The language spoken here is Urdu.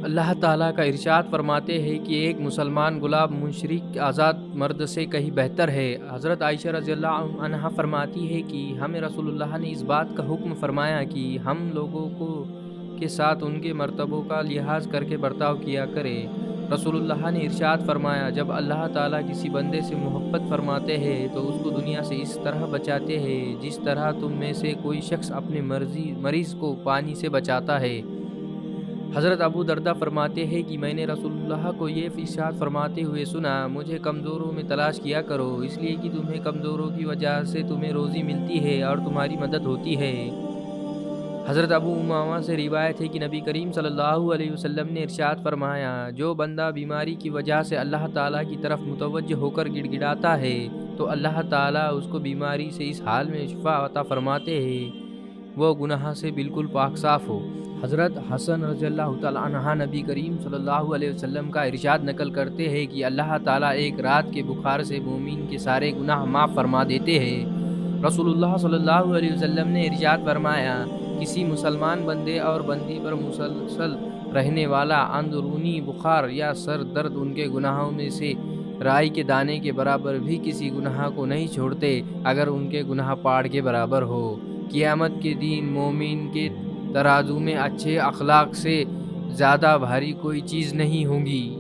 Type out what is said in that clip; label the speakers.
Speaker 1: اللہ تعالیٰ کا ارشاد فرماتے ہیں کہ ایک مسلمان غلام مشرک آزاد مرد سے کہیں بہتر ہے۔ حضرت عائشہ رضی اللہ عنہا فرماتی ہے کہ ہمیں رسول اللہ نے اس بات کا حکم فرمایا کہ ہم لوگوں کے ساتھ ان کے مرتبوں کا لحاظ کر کے برتاؤ کیا کرے۔ رسول اللہ نے ارشاد فرمایا، جب اللہ تعالیٰ کسی بندے سے محبت فرماتے ہیں تو اس کو دنیا سے اس طرح بچاتے ہیں جس طرح تم میں سے کوئی شخص اپنے مریض کو پانی سے بچاتا ہے۔ حضرت ابو دردہ فرماتے ہیں کہ میں نے رسول اللہ کو یہ ارشاد فرماتے ہوئے سنا، مجھے کمزوروں میں تلاش کیا کرو، اس لیے کہ تمہیں کمزوروں کی وجہ سے تمہیں روزی ملتی ہے اور تمہاری مدد ہوتی ہے۔ حضرت ابو امامہ سے روایت ہے کہ نبی کریم صلی اللہ علیہ وسلم نے ارشاد فرمایا، جو بندہ بیماری کی وجہ سے اللہ تعالیٰ کی طرف متوجہ ہو کر گڑ گڑاتا ہے تو اللہ تعالیٰ اس کو بیماری سے اس حال میں شفا عطا فرماتے ہیں وہ گناہ سے بالکل پاک صاف ہو۔ حضرت حسن رضی اللہ تعالیٰ عنہ نبی کریم صلی اللہ علیہ وسلم کا ارشاد نقل کرتے ہیں کہ اللہ تعالیٰ ایک رات کے بخار سے مومن کے سارے گناہ معاف فرما دیتے ہیں۔ رسول اللہ صلی اللہ علیہ وسلم نے ارشاد فرمایا، کسی مسلمان بندے اور بندی پر مسلسل رہنے والا اندرونی بخار یا سر درد ان کے گناہوں میں سے رائی کے دانے کے برابر بھی کسی گناہ کو نہیں چھوڑتے اگر ان کے گناہ پہاڑ کے برابر ہو۔ قیامت کے دن مومن کے ترازو میں اچھے اخلاق سے زیادہ بھاری کوئی چیز نہیں ہوگی۔